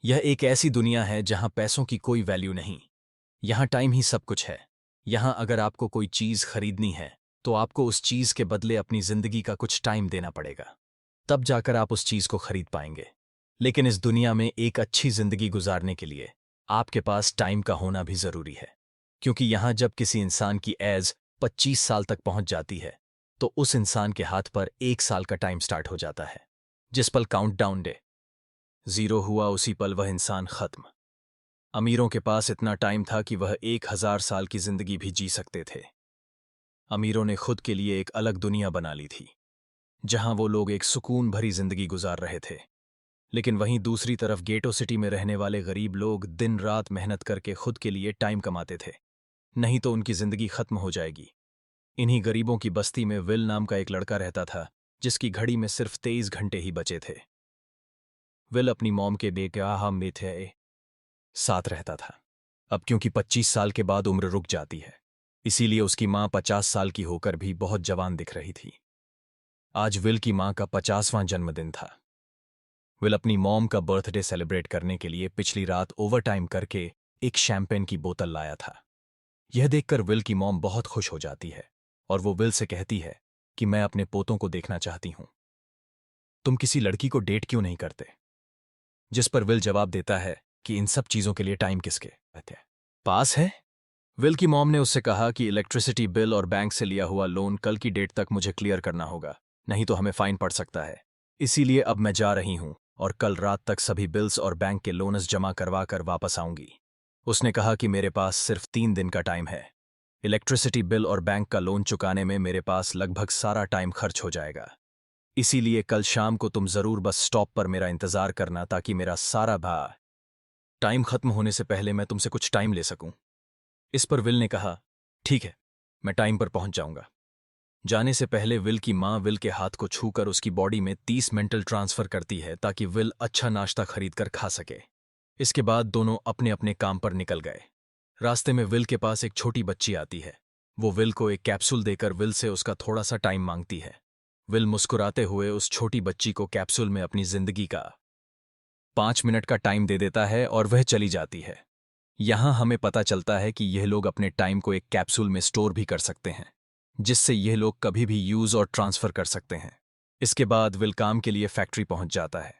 यह एक ऐसी दुनिया है जहां पैसों की कोई वैल्यू नहीं। यहां टाइम ही सब कुछ है। यहां अगर आपको कोई चीज खरीदनी है तो आपको उस चीज के बदले अपनी जिंदगी का कुछ टाइम देना पड़ेगा। तब जाकर आप उस चीज को खरीद पाएंगे। लेकिन इस दुनिया में एक अच्छी जिंदगी गुजारने के लिए आपके पास टाइम का होना भी जरूरी है। क्योंकि यहां जब किसी इंसान की एज 25 साल तक पहुंच जाती है तो उस इंसान के हाथ पर 1 साल का टाइम स्टार्ट हो जाता है। जिस पल काउंटडाउन डे 0 हुआ उसी पल वह इंसान खत्म। अमीरों के पास इतना टाइम था कि वह 1000 साल की जिंदगी भी जी सकते थे। अमीरों ने खुद के लिए एक अलग दुनिया बना ली थी जहां वो लोग एक सुकून भरी जिंदगी गुजार रहे थे। लेकिन वहीं दूसरी तरफ गेटो सिटी में रहने वाले गरीब लोग दिन रात मेहनत करके खुद के लिए टाइम कमाते थे, नहीं तो उनकी जिंदगी खत्म हो जाएगी। इन्हीं गरीबों की बस्ती में विल नाम का एक लड़का रहता था जिसकी घड़ी में सिर्फ 23 घंटे ही बचे थे। विल अपनी मॉम के बेगाह में थे साथ रहता था। अब क्योंकि 25 साल के बाद उम्र रुक जाती है, इसीलिए उसकी मां 50 साल की होकर भी बहुत जवान दिख रही थी। आज विल की मां का 50वां जन्मदिन था। विल अपनी मॉम का बर्थडे सेलिब्रेट करने के लिए पिछली रात ओवरटाइम करके एक शैंपेन की बोतल लाया था। यह देखकर विल की मॉम बहुत खुश हो जाती है और वो विल से कहती है कि मैं अपने पोतों को देखना चाहती हूं। तुम किसी लड़की को डेट क्यों नहीं करते? जिस पर विल जवाब देता है कि इन सब चीजों के लिए टाइम किसके पास है। विल की मॉम ने उससे कहा कि इलेक्ट्रिसिटी बिल और बैंक से लिया हुआ लोन कल की डेट तक मुझे क्लियर करना होगा, नहीं तो हमें फाइन पड़ सकता है। इसीलिए अब मैं जा रही हूं और कल रात तक सभी बिल्स और बैंक के लोन्स जमा करवा कर वापस आऊंगी। उसने कहा कि मेरे पास सिर्फ 3 दिन का टाइम है। इलेक्ट्रिसिटी बिल और बैंक का लोन चुकाने में मेरे पास लगभग सारा टाइम खर्च हो जाएगा। इसीलिए कल शाम को तुम जरूर बस स्टॉप पर मेरा इंतजार करना ताकि मेरा सारा टाइम खत्म होने से पहले मैं तुमसे कुछ टाइम ले सकूं। इस पर विल ने कहा, ठीक है, मैं टाइम पर पहुंच जाऊंगा। जाने से पहले विल की मां विल के हाथ को छूकर उसकी बॉडी में 30 मेंटल ट्रांसफर करती है ताकि विल अच्छा नाश्ता खरीदकर खा सके। इसके बाद दोनों अपने अपने काम पर निकल गए। रास्ते में विल के पास एक छोटी बच्ची आती है। वो विल को एक कैप्सूल देकर विल से उसका थोड़ा सा टाइम मांगती है। विल मुस्कुराते हुए उस छोटी बच्ची को कैप्सूल में अपनी जिंदगी का 5 मिनट का टाइम दे देता है और वह चली जाती है। यहां हमें पता चलता है कि यह लोग अपने टाइम को एक कैप्सूल में स्टोर भी कर सकते हैं, जिससे यह लोग कभी भी यूज और ट्रांसफर कर सकते हैं। इसके बाद विल काम के लिए फैक्ट्री पहुंच जाता है।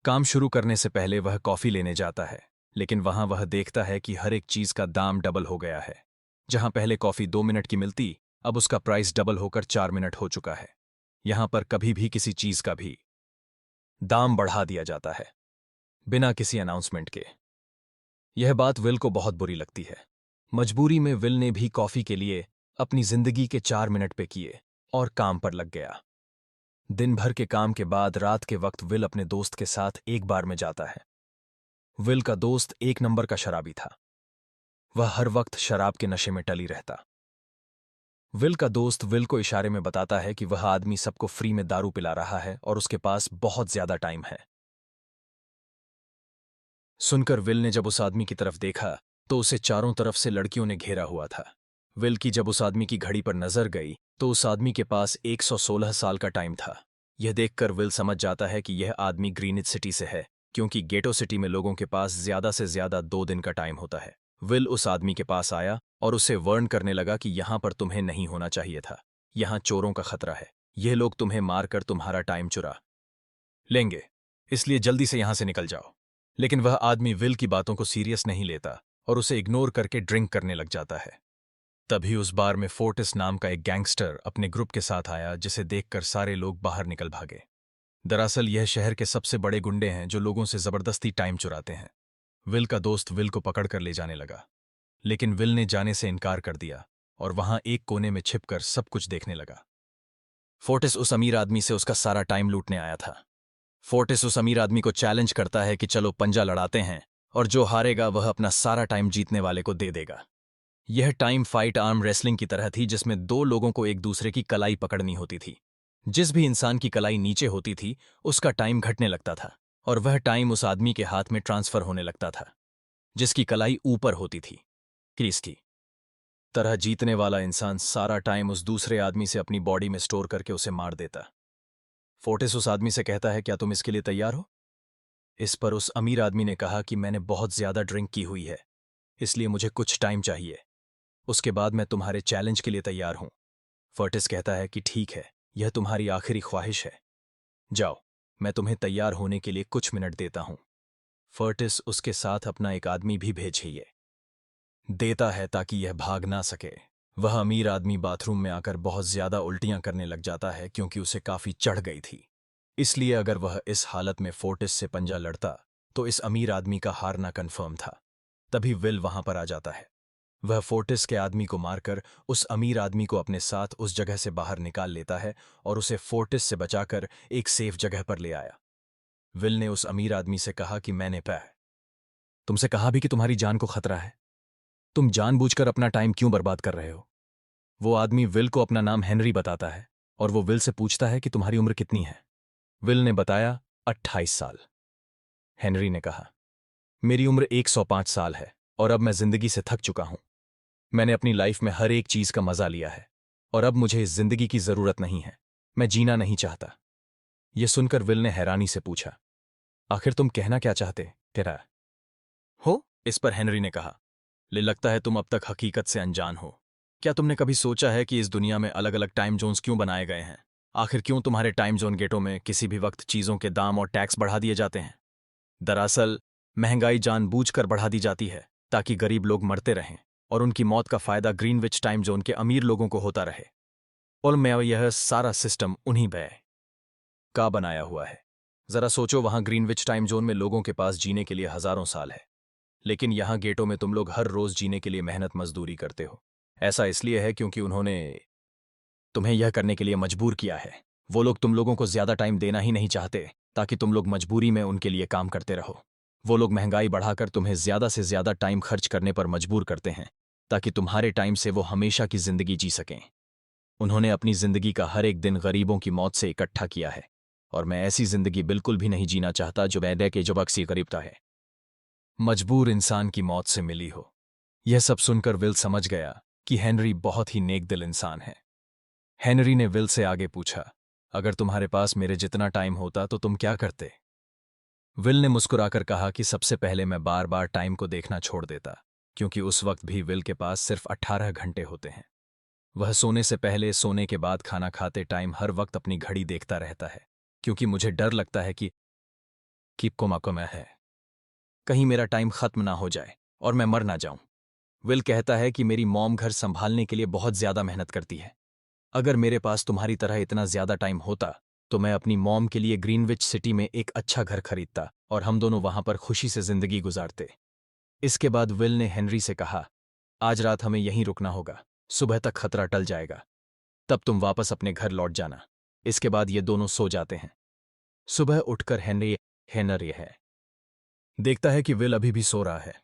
काम शुरू करने से पहले वह कॉफी लेने जाता है, लेकिन वहां वह देखता है कि हर एक चीज का दाम डबल हो गया है। जहां पहले कॉफी 2 मिनट की मिलती, अब उसका प्राइस डबल होकर 4 मिनट हो चुका है। यहां पर कभी भी किसी चीज का भी दाम बढ़ा दिया जाता है बिना किसी अनाउंसमेंट के। यह बात विल को बहुत बुरी लगती है। मजबूरी में विल ने भी कॉफी के लिए अपनी जिंदगी के 4 मिनट पे किए और काम पर लग गया। दिन भर के काम के बाद रात के वक्त विल अपने दोस्त के साथ एक बार में जाता है। विल का दोस्त एक नंबर का शराबी था। वह हर वक्त शराब के नशे में टली रहता। विल का दोस्त विल को इशारे में बताता है कि वह आदमी सबको फ्री में दारू पिला रहा है और उसके पास बहुत ज्यादा टाइम है। सुनकर विल ने जब उस आदमी की तरफ देखा तो उसे चारों तरफ से लड़कियों ने घेरा हुआ था। विल की जब उस आदमी की घड़ी पर नजर गई तो उस आदमी के पास 116 साल का टाइम था। यह देखकर विल समझ जाता है कि यह आदमी ग्रीनिच सिटी से है, क्योंकि गेटो सिटी में लोगों के पास ज्यादा से ज्यादा 2 दिन का टाइम होता है। विल उस आदमी के पास आया और उसे वार्न करने लगा कि यहां पर तुम्हें नहीं होना चाहिए था। यहां चोरों का खतरा है। ये लोग तुम्हें मारकर तुम्हारा टाइम चुरा लेंगे, इसलिए जल्दी से यहां से निकल जाओ। लेकिन वह आदमी विल की बातों को सीरियस नहीं लेता और उसे इग्नोर करके ड्रिंक करने लग जाता है। तभी उस बार में फोर्टिस नाम का एक गैंगस्टर अपने ग्रुप के साथ आया, जिसे देखकर सारे लोग बाहर निकल भागे। दरअसल यह शहर के सबसे बड़े गुंडे हैं जो लोगों से जबरदस्ती टाइम चुराते हैं। विल का दोस्त विल को पकड़कर ले जाने लगा, लेकिन विल ने जाने से इनकार कर दिया और वहां एक कोने में छिपकर सब कुछ देखने लगा। फोर्टिस उस अमीर आदमी से उसका सारा टाइम लूटने आया था। फोर्टिस उस अमीर आदमी को चैलेंज करता है कि चलो पंजा लड़ाते हैं और जो हारेगा वह अपना सारा टाइम जीतने वाले को दे देगा। यह टाइम फाइट आर्म रेसलिंग की तरह थी, जिसमें दो लोगों को एक दूसरे की कलाई पकड़नी होती थी। जिस भी इंसान की कलाई नीचे होती थी उसका टाइम घटने लगता था और वह टाइम उस आदमी के हाथ में ट्रांसफर होने लगता था जिसकी कलाई ऊपर होती थी। क्रीस की तरह जीतने वाला इंसान सारा टाइम उस दूसरे आदमी से अपनी बॉडी में स्टोर करके उसे मार देता। फोर्टिस उस आदमी से कहता है, क्या तुम इसके लिए तैयार हो? इस पर उस अमीर आदमी ने कहा कि मैंने बहुत ज्यादा ड्रिंक की हुई है, इसलिए मुझे कुछ टाइम चाहिए। उसके बाद मैं तुम्हारे चैलेंज के लिए तैयार हूं। फर्टिस कहता है कि ठीक है, यह तुम्हारी आखिरी ख्वाहिश है। जाओ, मैं तुम्हें तैयार होने के लिए कुछ मिनट देता हूं। फर्टिस उसके साथ अपना एक आदमी भी भेजिए देता है ताकि यह भाग ना सके। वह अमीर आदमी बाथरूम में आकर बहुत ज्यादा उल्टियां करने लग जाता है क्योंकि उसे काफी चढ़ गई थी। इसलिए अगर वह इस हालत में फोर्टिस से पंजा लड़ता तो इस अमीर आदमी का हारना कन्फर्म था। तभी विल वहां पर आ जाता है। वह फोर्टिस के आदमी को मारकर उस अमीर आदमी को अपने साथ उस जगह से बाहर निकाल लेता है और उसे फोर्टिस से बचाकर एक सेफ जगह पर ले आया। विल ने उस अमीर आदमी से कहा कि मैंने तुमसे कहा भी कि तुम्हारी जान को खतरा है। तुम जानबूझकर अपना टाइम क्यों बर्बाद कर रहे हो? वो आदमी विल को अपना नाम हेनरी बताता है और वो विल से पूछता है कि तुम्हारी उम्र कितनी है। विल ने बताया 28 साल। हेनरी ने कहा, मेरी उम्र 105 साल है और अब मैं जिंदगी से थक चुका हूं। मैंने अपनी लाइफ में हर एक चीज का मजा लिया है और अब मुझे इस जिंदगी की जरूरत नहीं है। मैं जीना नहीं चाहता। यह सुनकर विल ने हैरानी से पूछा, आखिर तुम कहना क्या चाहते तेरा हो? इस पर हेनरी ने कहा, ले लगता है तुम अब तक हकीकत से अनजान हो। क्या तुमने कभी सोचा है कि इस दुनिया में अलग अलग टाइम जोन्स क्यों बनाए गए हैं? आखिर क्यों तुम्हारे टाइम जोन गेटों में किसी भी वक्त चीजों के दाम और टैक्स बढ़ा दिए जाते हैं? दरअसल महंगाई जानबूझकर बढ़ा दी जाती है ताकि गरीब लोग मरते रहें और उनकी मौत का फायदा ग्रीनविच टाइम जोन के अमीर लोगों को होता रहे। और मैं यह सारा सिस्टम उन्हीं व्यय का बनाया हुआ है। जरा सोचो, वहां ग्रीनविच टाइम जोन में लोगों के पास जीने के लिए हजारों साल है, लेकिन यहां गेटों में तुम लोग हर रोज जीने के लिए मेहनत मजदूरी करते हो। ऐसा इसलिए है क्योंकि उन्होंने तुम्हें यह करने के लिए मजबूर किया है। वो लोग तुम लोगों को ज्यादा टाइम देना ही नहीं चाहते ताकि तुम लोग मजबूरी में उनके लिए काम करते रहो। वो लोग महंगाई बढ़ाकर तुम्हें ज्यादा से ज्यादा टाइम खर्च करने पर मजबूर करते हैं ताकि तुम्हारे टाइम से वो हमेशा की जिंदगी जी सकें। उन्होंने अपनी जिंदगी का हर एक दिन गरीबों की मौत से इकट्ठा किया है और मैं ऐसी जिंदगी बिल्कुल भी नहीं जीना चाहता जो मैदे के जुबक गरीबता है, मजबूर इंसान की मौत से मिली हो। यह सब सुनकर विल समझ गया कि हेनरी बहुत ही नेकदिल इंसान है। हेनरी ने विल से आगे पूछा, अगर तुम्हारे पास मेरे जितना टाइम होता तो तुम क्या करते? विल ने मुस्कुराकर कहा कि सबसे पहले मैं बार बार टाइम को देखना छोड़ देता, क्योंकि उस वक्त भी विल के पास सिर्फ 18 घंटे होते हैं। वह सोने से पहले, सोने के बाद, खाना खाते टाइम हर वक्त अपनी घड़ी देखता रहता है, क्योंकि मुझे डर लगता है कि कोमा है, कहीं मेरा टाइम खत्म ना हो जाए और मैं मर ना जाऊं। विल कहता है कि मेरी मॉम घर संभालने के लिए बहुत ज्यादा मेहनत करती है। अगर मेरे पास तुम्हारी तरह इतना ज्यादा टाइम होता तो मैं अपनी मॉम के लिए ग्रीनविच सिटी में एक अच्छा घर खरीदता और हम दोनों वहां पर खुशी से जिंदगी गुजारते। इसके बाद विल ने हेनरी से कहा, आज रात हमें यहीं रुकना होगा, सुबह तक खतरा टल जाएगा, तब तुम वापस अपने घर लौट जाना। इसके बाद ये दोनों सो जाते हैं। सुबह उठकर हेनरी है देखता है कि विल अभी भी सो रहा है।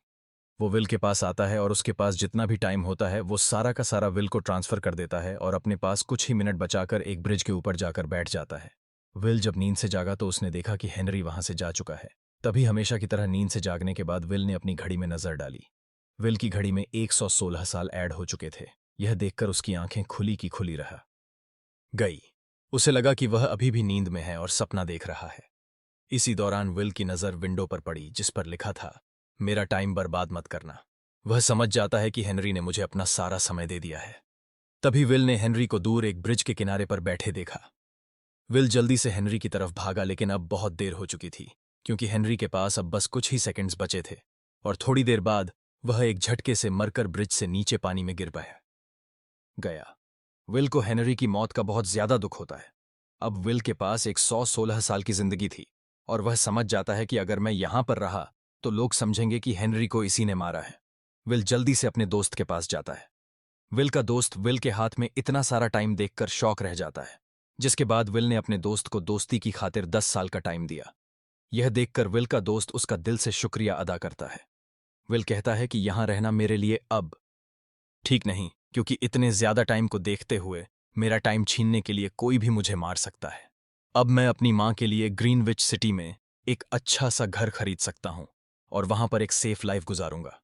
वो विल के पास आता है और उसके पास जितना भी टाइम होता है वो सारा का सारा विल को ट्रांसफर कर देता है और अपने पास कुछ ही मिनट बचाकर एक ब्रिज के ऊपर जाकर बैठ जाता है। विल जब नींद से जागा तो उसने देखा कि हेनरी वहां से जा चुका है। तभी हमेशा की तरह नींद से जागने के बाद विल ने अपनी घड़ी में नजर डाली। विल की घड़ी में 116 साल ऐड हो चुके थे। यह देखकर उसकी आंखें खुली की खुली रहा गई। उसे लगा कि वह अभी भी नींद में है और सपना देख रहा है। इसी दौरान विल की नजर विंडो पर पड़ी जिस पर लिखा था, मेरा टाइम बर्बाद मत करना। वह समझ जाता है कि हेनरी ने मुझे अपना सारा समय दे दिया है। तभी विल ने हेनरी को दूर एक ब्रिज के किनारे पर बैठे देखा। विल जल्दी से हेनरी की तरफ भागा, लेकिन अब बहुत देर हो चुकी थी क्योंकि हेनरी के पास अब बस कुछ ही सेकंड्स बचे थे और थोड़ी देर बाद वह एक झटके से मरकर ब्रिज से नीचे पानी में गिर गया। विल को हेनरी की मौत का बहुत ज्यादा दुख होता है। अब विल के पास 116 साल की जिंदगी थी और वह समझ जाता है कि अगर मैं यहां पर रहा तो लोग समझेंगे कि हेनरी को इसी ने मारा है। विल जल्दी से अपने दोस्त के पास जाता है। विल का दोस्त विल के हाथ में इतना सारा टाइम देखकर शॉक रह जाता है, जिसके बाद विल ने अपने दोस्त को दोस्ती की खातिर 10 साल का टाइम दिया। यह देखकर विल का दोस्त उसका दिल से शुक्रिया अदा करता है। विल कहता है कि यहां रहना मेरे लिए अब ठीक नहीं, क्योंकि इतने ज्यादा टाइम को देखते हुए मेरा टाइम छीनने के लिए कोई भी मुझे मार सकता है। अब मैं अपनी मां के लिए ग्रीनविच सिटी में एक अच्छा सा घर खरीद सकता हूं और वहां पर एक सेफ लाइफ गुजारूंगा।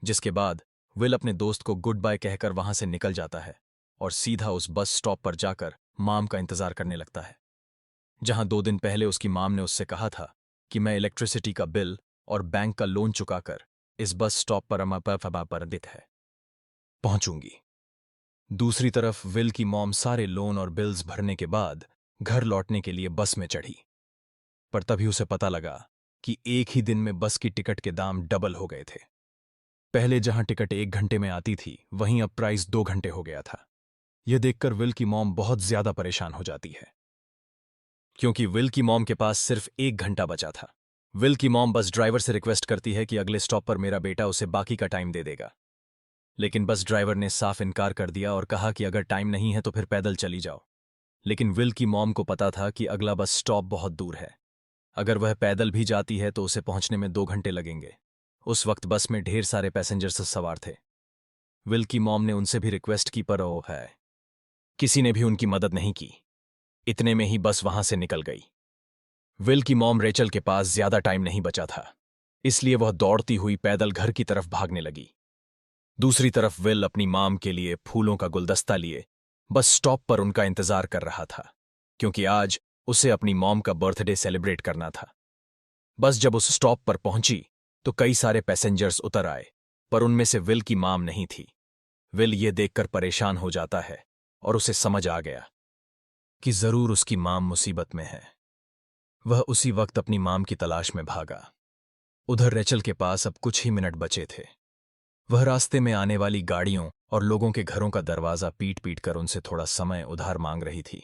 जिसके बाद विल अपने दोस्त को गुड बाय कहकर वहां से निकल जाता है और सीधा उस बस स्टॉप पर जाकर माम का इंतजार करने लगता है, जहां 2 दिन पहले उसकी माम ने उससे कहा था कि मैं इलेक्ट्रिसिटी का बिल और बैंक का लोन चुकाकर इस बस स्टॉप पर पहुंचूंगी। दूसरी तरफ विल की मॉम सारे लोन और बिल्स भरने के बाद घर लौटने के लिए बस में चढ़ी। पर तभी उसे पता लगा कि एक ही दिन में बस की टिकट के दाम डबल हो गए थे। पहले जहां टिकट 1 घंटे में आती थी, वहीं अब प्राइस 2 घंटे हो गया था। यह देखकर विल की मॉम बहुत ज्यादा परेशान हो जाती है, क्योंकि विल की मॉम के पास सिर्फ 1 घंटा बचा था। विल की मॉम बस ड्राइवर से रिक्वेस्ट करती है कि अगले स्टॉप पर मेरा बेटा उसे बाकी का टाइम दे देगा, लेकिन बस ड्राइवर ने साफ इनकार कर दिया और कहा कि अगर टाइम नहीं है तो फिर पैदल चली जाओ। लेकिन विल की मॉम को पता था कि अगला बस स्टॉप बहुत दूर है। अगर वह पैदल भी जाती है तो उसे पहुंचने में 2 घंटे लगेंगे। उस वक्त बस में ढेर सारे पैसेंजर्स सवार थे। विल की मॉम ने उनसे भी रिक्वेस्ट की, पर ओ है, किसी ने भी उनकी मदद नहीं की। इतने में ही बस वहां से निकल गई। विल की मॉम रेचल के पास ज्यादा टाइम नहीं बचा था, इसलिए वह दौड़ती हुई पैदल घर की तरफ भागने लगी। दूसरी तरफ विल अपनी मॉम के लिए फूलों का गुलदस्ता लिए बस स्टॉप पर उनका इंतजार कर रहा था, क्योंकि आज उसे अपनी मॉम का बर्थडे सेलिब्रेट करना था। बस जब उस स्टॉप पर पहुंची तो कई सारे पैसेंजर्स उतर आए, पर उनमें से विल की मॉम नहीं थी। विल ये देखकर परेशान हो जाता है और उसे समझ आ गया कि जरूर उसकी मॉम मुसीबत में है। वह उसी वक्त अपनी मॉम की तलाश में भागा। उधर रेचल के पास अब कुछ ही मिनट बचे थे। वह रास्ते में आने वाली गाड़ियों और लोगों के घरों का दरवाजा पीट पीट कर उनसे थोड़ा समय उधार मांग रही थी,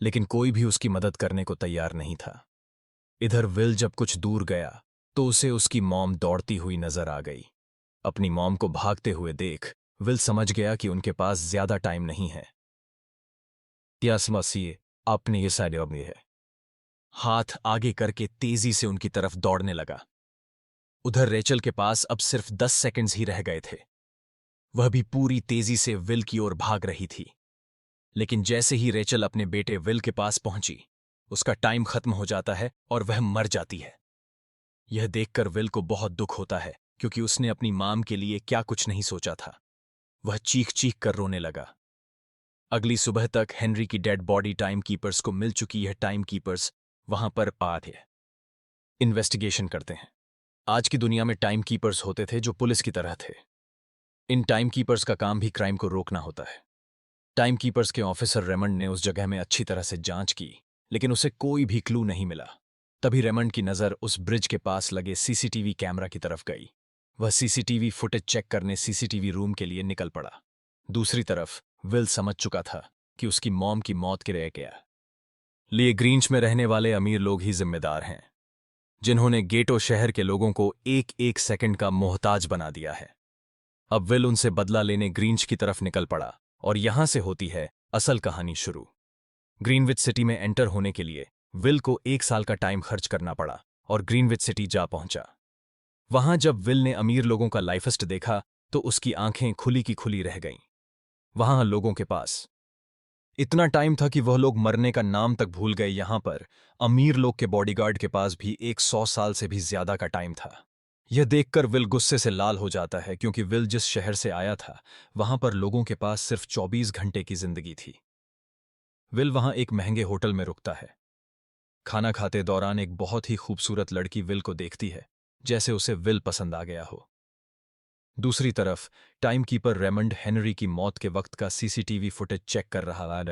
लेकिन कोई भी उसकी मदद करने को तैयार नहीं था। इधर विल जब कुछ दूर गया तो उसे उसकी मॉम दौड़ती हुई नजर आ गई। अपनी मॉम को भागते हुए देख विल समझ गया कि उनके पास ज्यादा टाइम नहीं है। क्या समझिए, आपने ये साइड है। हाथ आगे करके तेजी से उनकी तरफ दौड़ने लगा। उधर रेचल के पास अब सिर्फ 10 सेकंड्स ही रह गए थे। वह भी पूरी तेजी से विल की ओर भाग रही थी, लेकिन जैसे ही रेचल अपने बेटे विल के पास पहुंची, उसका टाइम खत्म हो जाता है और वह मर जाती है। यह देखकर विल को बहुत दुख होता है, क्योंकि उसने अपनी मॉम के लिए क्या कुछ नहीं सोचा था। वह चीख चीख कर रोने लगा। अगली सुबह तक हेनरी की डेड बॉडी टाइम कीपर्स को मिल चुकी है। टाइम कीपर्स वहां पर आते हैं, इन्वेस्टिगेशन करते हैं। आज की दुनिया में टाइम कीपर्स होते थे जो पुलिस की तरह थे। इन टाइम कीपर्स का काम भी क्राइम को रोकना होता है। टाइम कीपर्स के ऑफिसर रेमंड ने उस जगह में अच्छी तरह से जांच की, लेकिन उसे कोई भी क्लू नहीं मिला। तभी रेमंड की नजर उस ब्रिज के पास लगे सीसीटीवी कैमरा की तरफ गई। वह सीसीटीवी फुटेज चेक करने सीसीटीवी रूम के लिए निकल पड़ा। दूसरी तरफ विल समझ चुका था कि उसकी मॉम की मौत के लिए ग्रींच में रहने वाले अमीर लोग ही जिम्मेदार हैं, जिन्होंने गेटो शहर के लोगों को एक एक सेकंड का मोहताज बना दिया है। अब विल उनसे बदला लेने ग्रींच की तरफ निकल पड़ा, और यहां से होती है असल कहानी शुरू। ग्रीनविच सिटी में एंटर होने के लिए विल को 1 साल का टाइम खर्च करना पड़ा और ग्रीनविच सिटी जा पहुंचा। वहां जब विल ने अमीर लोगों का लाइफस्ट देखा तो उसकी आंखें खुली की खुली रह गईं। वहां लोगों के पास इतना टाइम था कि वह लोग मरने का नाम तक भूल गए। यहां पर अमीर लोग के बॉडीगार्ड के पास भी 100 साल से भी ज्यादा का टाइम था। यह देखकर विल गुस्से से लाल हो जाता है, क्योंकि विल जिस शहर से आया था वहां पर लोगों के पास सिर्फ 24 घंटे की जिंदगी थी। विल वहां एक महंगे होटल में रुकता है। खाना खाते दौरान एक बहुत ही खूबसूरत लड़की विल को देखती है, जैसे उसे विल पसंद आ गया हो। दूसरी तरफ टाइमकीपर रेमंड हेनरी की मौत के वक्त का सीसीटीवी फुटेज चेक कर रहा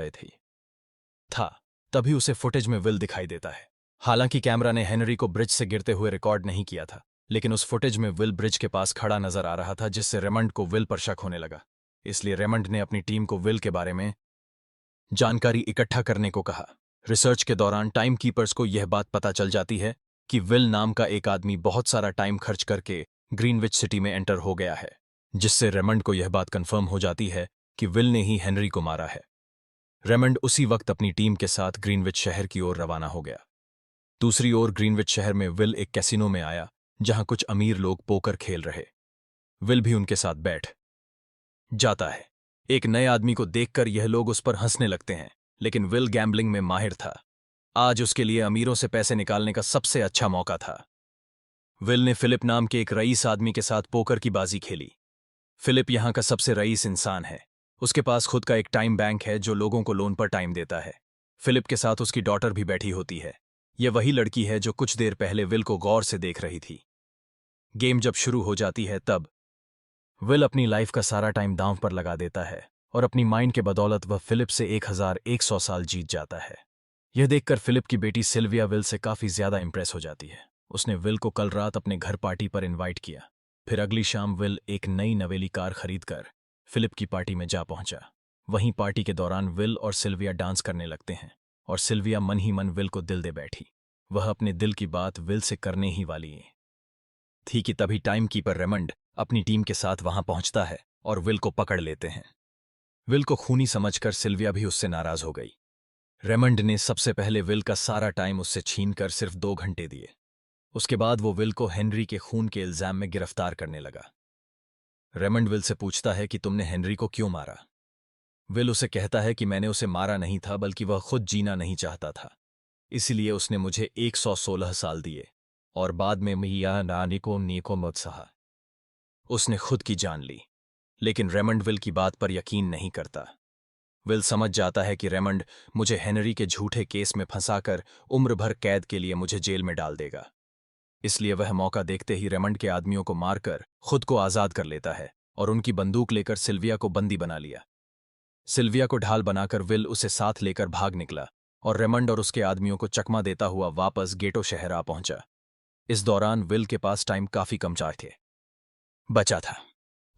था। तभी उसे फुटेज में विल दिखाई देता है। हालांकि कैमरा ने हेनरी को ब्रिज से गिरते हुए रिकॉर्ड नहीं किया था, लेकिन उस फुटेज में विल ब्रिज के पास खड़ा नजर आ रहा था, जिससे रेमंड को विल पर शक होने लगा। इसलिए रेमंड ने अपनी टीम को विल के बारे में जानकारी इकट्ठा करने को कहा। रिसर्च के दौरान टाइम कीपर्स को यह बात पता चल जाती है कि विल नाम का एक आदमी बहुत सारा टाइम खर्च करके ग्रीनविच सिटी में एंटर हो गया है, जिससे रेमंड को यह बात कंफर्म हो जाती है कि विल ने ही हेनरी को मारा है। रेमंड उसी वक्त अपनी टीम के साथ ग्रीनविच शहर की ओर रवाना हो गया। दूसरी ओर ग्रीनविच शहर में विल एक कैसीनो में आया, जहां कुछ अमीर लोग पोकर खेल रहे। विल भी उनके साथ बैठ जाता है। एक नए आदमी को देखकर यह लोग उस पर हंसने लगते हैं, लेकिन विल गैम्बलिंग में माहिर था। आज उसके लिए अमीरों से पैसे निकालने का सबसे अच्छा मौका था। विल ने फिलिप नाम के एक रईस आदमी के साथ पोकर की बाजी खेली। फिलिप यहां का सबसे रईस इंसान है। उसके पास खुद का एक टाइम बैंक है जो लोगों को लोन पर टाइम देता है। फिलिप के साथ उसकी डॉटर भी बैठी होती है। ये वही लड़की है जो कुछ देर पहले विल को गौर से देख रही थी। गेम जब शुरू हो जाती है तब विल अपनी लाइफ का सारा टाइम दांव पर लगा देता है और अपनी माइंड के बदौलत वह फिलिप से 1100 साल जीत जाता है। यह देखकर फिलिप की बेटी सिल्विया विल से काफी ज्यादा इंप्रेस हो जाती है। उसने विल को कल रात अपने घर पार्टी पर इनवाइट किया। फिर अगली शाम विल एक नई नवेली कार खरीदकर फिलिप की पार्टी में जा पहुंचा। वहीं पार्टी के दौरान विल और सिल्विया डांस करने लगते हैं और सिल्विया मन ही मन विल को दिल दे बैठी। वह अपने दिल की बात विल से करने ही वाली थी कि तभी टाइम कीपर रेमंड अपनी टीम के साथ वहां पहुंचता है और विल को पकड़ लेते हैं। विल को खूनी समझकर सिल्विया भी उससे नाराज हो गई। रेमंड ने सबसे पहले विल का सारा टाइम उससे छीनकर सिर्फ 2 घंटे दिए। उसके बाद वो विल को हेनरी के खून के इल्जाम में गिरफ्तार करने लगा। रेमंड विल से पूछता है कि तुमने हेनरी को क्यों मारा। विल उसे कहता है कि मैंने उसे मारा नहीं था, बल्कि वह खुद जीना नहीं चाहता था, इसलिए उसने मुझे 116 साल दिए और बाद में मिया नानी को नीको मत सहा। उसने खुद की जान ली। लेकिन रेमंड विल की बात पर यकीन नहीं करता। विल समझ जाता है कि रेमंड मुझे हेनरी के झूठे केस में फंसाकर उम्र भर कैद के लिए मुझे जेल में डाल देगा। इसलिए वह मौका देखते ही रेमंड के आदमियों को मारकर खुद को आजाद कर लेता है और उनकी बंदूक लेकर सिल्विया को बंदी बना लिया। सिल्विया को ढाल बनाकर विल उसे साथ लेकर भाग निकला और रेमंड और उसके आदमियों को चकमा देता हुआ वापस गेटो शहर आ पहुंचा। इस दौरान विल के पास टाइम काफी कम बचा था।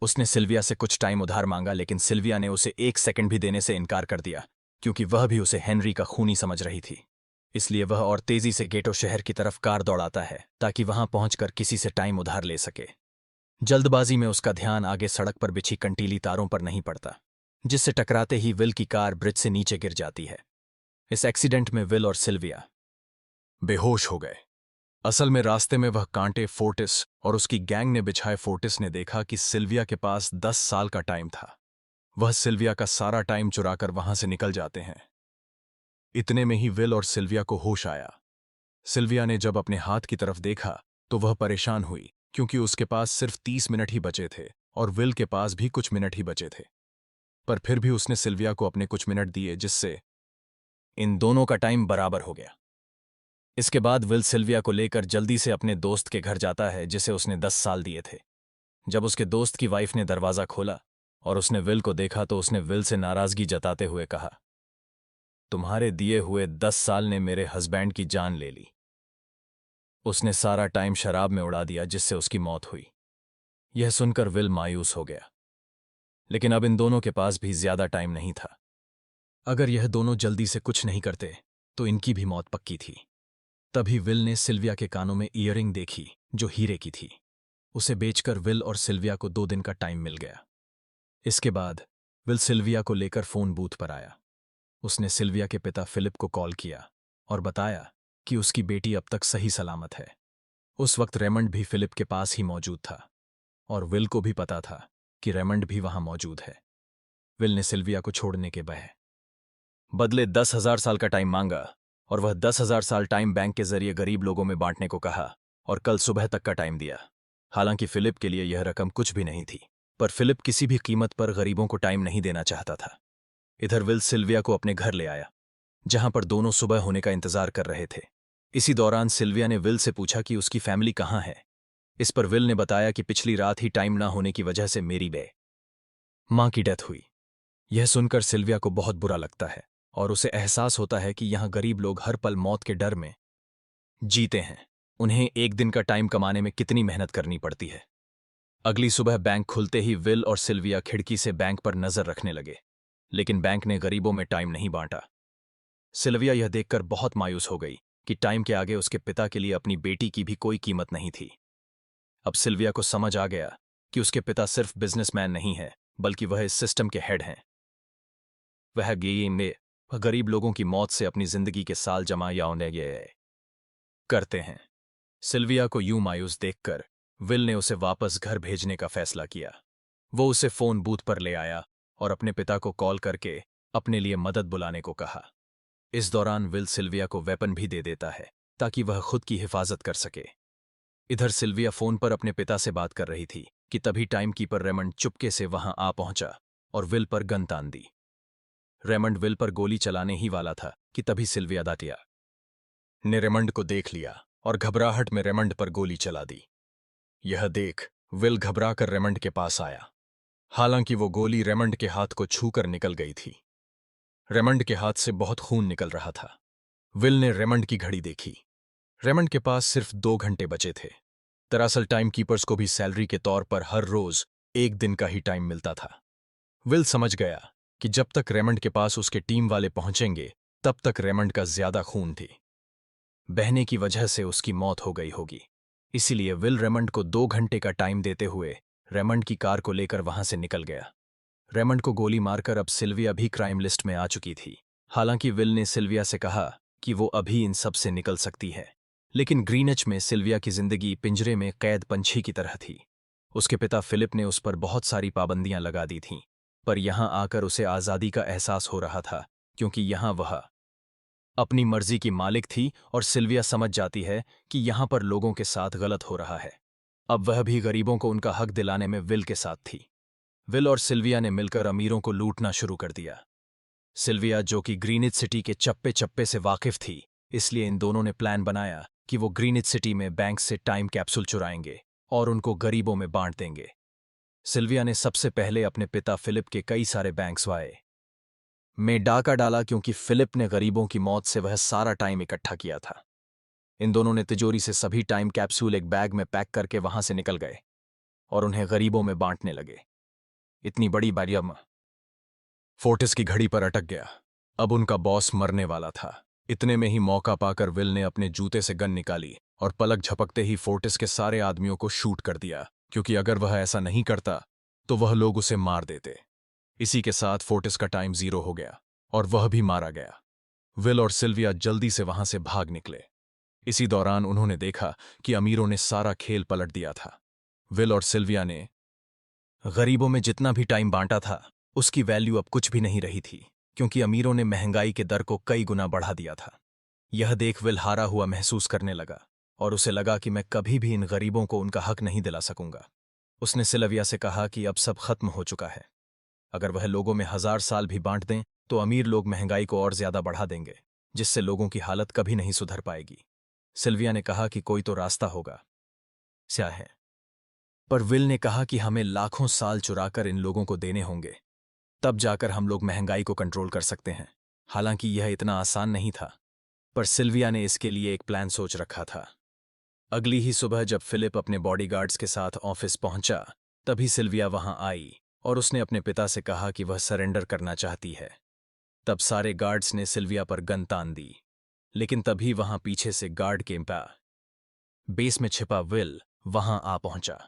उसने सिल्विया से कुछ टाइम उधार मांगा, लेकिन सिल्विया ने उसे 1 सेकंड भी देने से इनकार कर दिया, क्योंकि वह भी उसे हेनरी का खूनी समझ रही थी। इसलिए वह और तेजी से गेटो शहर की तरफ कार दौड़ाता है ताकि वहां पहुंचकर किसी से टाइम उधार ले सके। जल्दबाजी में उसका ध्यान आगे सड़क पर बिछी कंटीली तारों पर नहीं पड़ता, जिससे टकराते ही विल की कार ब्रिज से नीचे गिर जाती है। इस एक्सीडेंट में विल और सिल्विया बेहोश हो गए। असल में रास्ते में वह कांटे फोर्टिस और उसकी गैंग ने बिछाए। फोर्टिस ने देखा कि सिल्विया के पास 10 साल का टाइम था। वह सिल्विया का सारा टाइम चुराकर वहां से निकल जाते हैं। इतने में ही विल और सिल्विया को होश आया। सिल्विया ने जब अपने हाथ की तरफ देखा तो वह परेशान हुई, क्योंकि उसके पास सिर्फ 30 मिनट ही बचे थे और विल के पास भी कुछ मिनट ही बचे थे। पर फिर भी उसने सिल्विया को अपने कुछ मिनट दिए, जिससे इन दोनों का टाइम बराबर हो गया। इसके बाद विल सिल्विया को लेकर जल्दी से अपने दोस्त के घर जाता है, जिसे उसने 10 साल दिए थे। जब उसके दोस्त की वाइफ ने दरवाजा खोला और उसने विल को देखा तो उसने विल से नाराजगी जताते हुए कहा, तुम्हारे दिए हुए 10 साल ने मेरे हस्बैंड की जान ले ली। उसने सारा टाइम शराब में उड़ा दिया, जिससे उसकी मौत हुई। यह सुनकर विल मायूस हो गया। लेकिन अब इन दोनों के पास भी ज्यादा टाइम नहीं था। अगर यह दोनों जल्दी से कुछ नहीं करते तो इनकी भी मौत पक्की थी। तभी विल ने सिल्विया के कानों में ईयरिंग देखी, जो हीरे की थी। उसे बेचकर विल और सिल्विया को 2 दिन का टाइम मिल गया। इसके बाद विल सिल्विया को लेकर फोन बूथ पर आया। उसने सिल्विया के पिता फिलिप को कॉल किया और बताया कि उसकी बेटी अब तक सही सलामत है। उस वक्त रेमंड भी फिलिप के पास ही मौजूद था और विल को भी पता था कि रेमंड भी वहां मौजूद है। विल ने सिल्विया को छोड़ने के बदले 10,000 साल का टाइम मांगा और वह 10,000 साल टाइम बैंक के जरिए गरीब लोगों में बांटने को कहा और कल सुबह तक का टाइम दिया। हालांकि फिलिप के लिए यह रकम कुछ भी नहीं थी, पर फिलिप किसी भी कीमत पर गरीबों को टाइम नहीं देना चाहता था। इधर विल सिल्विया को अपने घर ले आया, जहां पर दोनों सुबह होने का इंतजार कर रहे थे। इसी दौरान सिल्विया ने विल से पूछा कि उसकी फैमिली कहाँ है। इस पर विल ने बताया कि पिछली रात ही टाइम ना होने की वजह से मेरी मां की डेथ हुई। यह सुनकर सिल्विया को बहुत बुरा लगता है और उसे एहसास होता है कि यहां गरीब लोग हर पल मौत के डर में जीते हैं। उन्हें एक दिन का टाइम कमाने में कितनी मेहनत करनी पड़ती है। अगली सुबह बैंक खुलते ही विल और सिल्विया खिड़की से बैंक पर नजर रखने लगे, लेकिन बैंक ने गरीबों में टाइम नहीं बांटा। सिल्विया यह देखकर बहुत मायूस हो गई कि टाइम के आगे उसके पिता के लिए अपनी बेटी की भी कोई कीमत नहीं थी। अब सिल्विया को समझ आ गया कि उसके पिता सिर्फ बिजनेसमैन नहीं है, बल्कि वह इस सिस्टम के हेड हैं। वह गेम में गरीब लोगों की मौत से अपनी जिंदगी के साल जमा या उन्हें करते हैं। सिल्विया को यूं मायूस देखकर विल ने उसे वापस घर भेजने का फैसला किया। वो उसे फोन बूथ पर ले आया और अपने पिता को कॉल करके अपने लिए मदद बुलाने को कहा। इस दौरान विल सिल्विया को वेपन भी दे देता है ताकि वह खुद की हिफाजत कर सके। इधर सिल्विया फोन पर अपने पिता से बात कर रही थी कि तभी टाइम कीपर रेमंड चुपके से वहां आ पहुंचा और विल पर गन तान दी। रेमंड विल पर गोली चलाने ही वाला था कि तभी सिल्विया दातिया ने रेमंड को देख लिया और घबराहट में रेमंड पर गोली चला दी। यह देख विल घबराकर रेमंड के पास आया। हालांकि वो गोली रेमंड के हाथ को छूकर निकल गई थी। रेमंड के हाथ से बहुत खून निकल रहा था। विल ने रेमंड की घड़ी देखी। रेमंड के पास सिर्फ 2 घंटे बचे थे। दरअसल टाइम कीपर्स को भी सैलरी के तौर पर हर रोज 1 दिन का ही टाइम मिलता था। विल समझ गया कि जब तक रेमंड के पास उसके टीम वाले पहुंचेंगे तब तक रेमंड का ज्यादा खून थी। बहने की वजह से उसकी मौत हो गई होगी। इसीलिए विल रेमंड को 2 घंटे का टाइम देते हुए रेमंड की कार को लेकर वहां से निकल गया। रेमंड को गोली मारकर अब सिल्विया भी क्राइम लिस्ट में आ चुकी थी। हालांकि विल ने सिल्विया से कहा कि वो अभी इन सब से निकल सकती है, लेकिन ग्रीनच में सिल्विया की जिंदगी पिंजरे में कैद पंछी की तरह थी। उसके पिता फिलिप ने उस पर बहुत सारी पाबंदियां लगा दी थीं, पर यहां आकर उसे आज़ादी का एहसास हो रहा था, क्योंकि यहां वह अपनी मर्जी की मालिक थी और सिल्विया समझ जाती है कि यहां पर लोगों के साथ गलत हो रहा है। अब वह भी गरीबों को उनका हक दिलाने में विल के साथ थी। विल और सिल्विया ने मिलकर अमीरों को लूटना शुरू कर दिया। सिल्विया, जो कि ग्रीनिच सिटी के चप्पे चप्पे से वाकिफ थी, इसलिए इन दोनों ने प्लान बनाया कि वो ग्रीनिच सिटी में बैंक से टाइम कैप्सूल चुराएंगे और उनको गरीबों में बांट देंगे। सिल्विया ने सबसे पहले अपने पिता फिलिप के कई सारे बैंक्स वाए में डाका डाला, क्योंकि फिलिप ने गरीबों की मौत से वह सारा टाइम इकट्ठा किया था। इन दोनों ने तिजोरी से सभी टाइम कैप्सूल एक बैग में पैक करके वहां से निकल गए और उन्हें गरीबों में बांटने लगे। इतनी बड़ी बारियम फोर्टिस की घड़ी पर अटक गया। अब उनका बॉस मरने वाला था। इतने में ही मौका पाकर विल ने अपने जूते से गन निकाली और पलक झपकते ही फोर्टिस के सारे आदमियों को शूट कर दिया, क्योंकि अगर वह ऐसा नहीं करता तो वह लोग उसे मार देते। इसी के साथ फोर्टिस का टाइम 0 हो गया और वह भी मारा गया। विल और सिल्विया जल्दी से वहां से भाग निकले। इसी दौरान उन्होंने देखा कि अमीरों ने सारा खेल पलट दिया था। विल और सिल्विया ने गरीबों में जितना भी टाइम बांटा था उसकी वैल्यू अब कुछ भी नहीं रही थी, क्योंकि अमीरों ने महंगाई के दर को कई गुना बढ़ा दिया था। यह देख विल हारा हुआ महसूस करने लगा और उसे लगा कि मैं कभी भी इन गरीबों को उनका हक नहीं दिला सकूंगा। उसने सिल्विया से कहा कि अब सब खत्म हो चुका है। अगर वह लोगों में 1000 साल भी बांट दें तो अमीर लोग महंगाई को और ज्यादा बढ़ा देंगे, जिससे लोगों की हालत कभी नहीं सुधर पाएगी। सिल्विया ने कहा कि कोई तो रास्ता होगा। क्या है? पर विल ने कहा कि हमें लाखों साल चुराकर इन लोगों को देने होंगे, तब जाकर हम लोग महंगाई को कंट्रोल कर सकते हैं। हालांकि यह इतना आसान नहीं था, पर सिल्विया ने इसके लिए एक प्लान सोच रखा था। अगली ही सुबह जब फिलिप अपने बॉडीगार्ड्स के साथ ऑफिस पहुंचा, तभी सिल्विया वहां आई और उसने अपने पिता से कहा कि वह सरेंडर करना चाहती है। तब सारे गार्ड्स ने सिल्विया पर गन तान दी, लेकिन तभी वहां पीछे से गार्ड के बेस में छिपा विल वहां आ पहुंचा।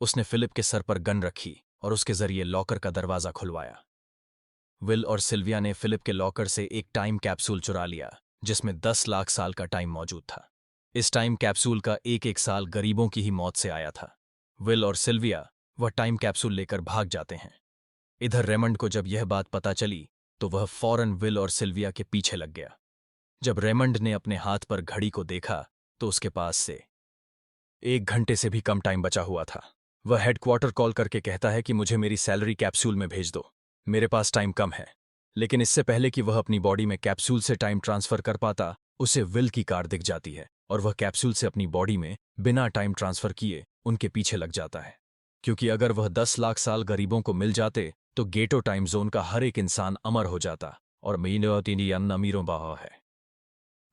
उसने फिलिप के सर पर गन रखी और उसके जरिए लॉकर का दरवाजा खुलवाया। विल और सिल्विया ने फिलिप के लॉकर से एक टाइम कैप्सूल चुरा लिया, जिसमें 10 लाख साल का टाइम मौजूद था। इस टाइम कैप्सूल का एक एक साल गरीबों की ही मौत से आया था। विल और सिल्विया वह टाइम कैप्सूल लेकर भाग जाते हैं। इधर रेमंड को जब यह बात पता चली तो वह फौरन विल और सिल्विया के पीछे लग गया। जब रेमंड ने अपने हाथ पर घड़ी को देखा तो उसके पास से 1 घंटे से भी कम टाइम बचा हुआ था। वह हेडक्वार्टर कॉल करके कहता है कि मुझे मेरी सैलरी कैप्सूल में भेज दो, मेरे पास टाइम कम है। लेकिन इससे पहले कि वह अपनी बॉडी में कैप्सूल से टाइम ट्रांसफर कर पाता, उसे विल की कार दिख जाती है और वह कैप्सूल से अपनी बॉडी में बिना टाइम ट्रांसफर किए उनके पीछे लग जाता है, क्योंकि अगर वह 10 लाख साल गरीबों को मिल जाते तो गेटो टाइम जोन का हर एक इंसान अमर हो जाता और मीनो अमीरों बाह है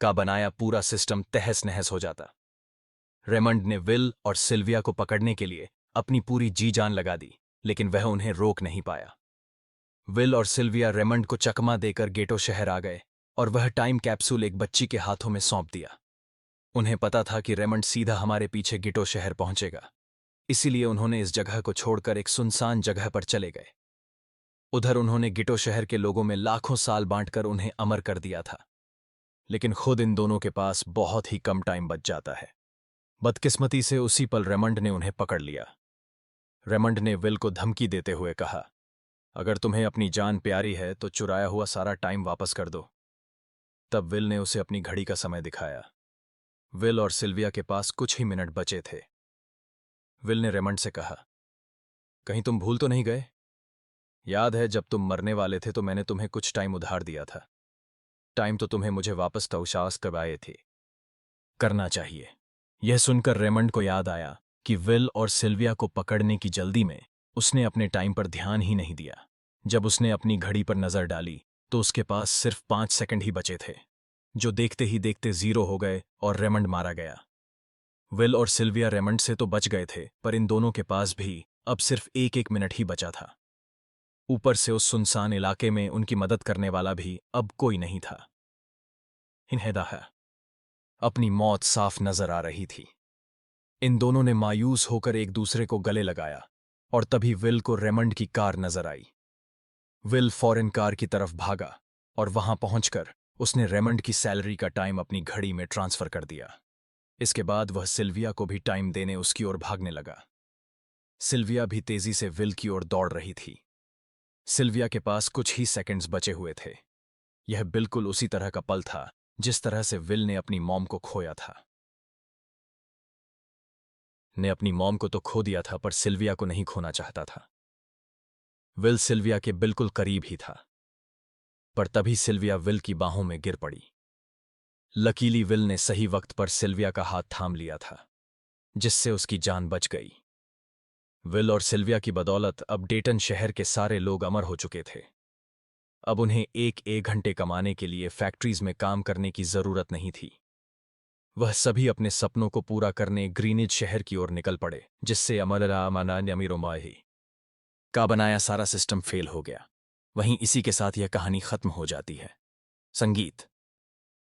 का बनाया पूरा सिस्टम तहस नहस हो जाता। रेमंड ने विल और सिल्विया को पकड़ने के लिए अपनी पूरी जी जान लगा दी, लेकिन वह उन्हें रोक नहीं पाया। विल और सिल्विया रेमंड को चकमा देकर गेटो शहर आ गए और वह टाइम कैप्सूल एक बच्ची के हाथों में सौंप दिया। उन्हें पता था कि रेमंड सीधा हमारे पीछे गेटो शहर पहुंचेगा, इसीलिए उन्होंने इस जगह को छोड़कर एक सुनसान जगह पर चले गए। उधर उन्होंने गिटो शहर के लोगों में लाखों साल बांटकर उन्हें अमर कर दिया था, लेकिन खुद इन दोनों के पास बहुत ही कम टाइम बच जाता है। बदकिस्मती से उसी पल रेमंड ने उन्हें पकड़ लिया। रेमंड ने विल को धमकी देते हुए कहा, अगर तुम्हें अपनी जान प्यारी है तो चुराया हुआ सारा टाइम वापस कर दो। तब विल ने उसे अपनी घड़ी का समय दिखाया। विल और सिल्विया के पास कुछ ही मिनट बचे थे। विल ने रेमंड से कहा, कहीं तुम भूल तो नहीं गए? याद है जब तुम मरने वाले थे तो मैंने तुम्हें कुछ टाइम उधार दिया था। टाइम तो तुम्हें मुझे वापस तौशास करवाए थे, करना चाहिए। यह सुनकर रेमंड को याद आया कि विल और सिल्विया को पकड़ने की जल्दी में उसने अपने टाइम पर ध्यान ही नहीं दिया। जब उसने अपनी घड़ी पर नजर डाली तो उसके पास सिर्फ 5 सेकंड ही बचे थे, जो देखते ही देखते 0 हो गए और रेमंड मारा गया। विल और सिल्विया रेमंड से तो बच गए थे, पर इन दोनों के पास भी अब सिर्फ 1-1 मिनट ही बचा था। ऊपर से उस सुनसान इलाके में उनकी मदद करने वाला भी अब कोई नहीं था। इन्हें है अपनी मौत साफ नजर आ रही थी। इन दोनों ने मायूस होकर एक दूसरे को गले लगाया और तभी विल को रेमंड की कार नजर आई। विल फौरन कार की तरफ भागा और वहां पहुंचकर उसने रेमंड की सैलरी का टाइम अपनी घड़ी में ट्रांसफर कर दिया। इसके बाद वह सिल्विया को भी टाइम देने उसकी ओर भागने लगा। सिल्विया भी तेजी से विल की ओर दौड़ रही थी। सिल्विया के पास कुछ ही सेकंड्स बचे हुए थे। यह बिल्कुल उसी तरह का पल था जिस तरह से विल ने अपनी मॉम को खोया था। ने अपनी मॉम को तो खो दिया था, पर सिल्विया को नहीं खोना चाहता था। विल सिल्विया के बिल्कुल करीब ही था, पर तभी सिल्विया विल की बाहों में गिर पड़ी। लकीली विल ने सही वक्त पर सिल्विया का हाथ थाम लिया था, जिससे उसकी जान बच गई। विल और सिल्विया की बदौलत अब डेटन शहर के सारे लोग अमर हो चुके थे। अब उन्हें एक एक घंटे कमाने के लिए फैक्ट्रीज में काम करने की जरूरत नहीं थी। वह सभी अपने सपनों को पूरा करने ग्रीनिज शहर की ओर निकल पड़े, जिससे अमरमाही का बनाया सारा सिस्टम फेल हो गया। वहीं इसी के साथ यह कहानी खत्म हो जाती है। संगीत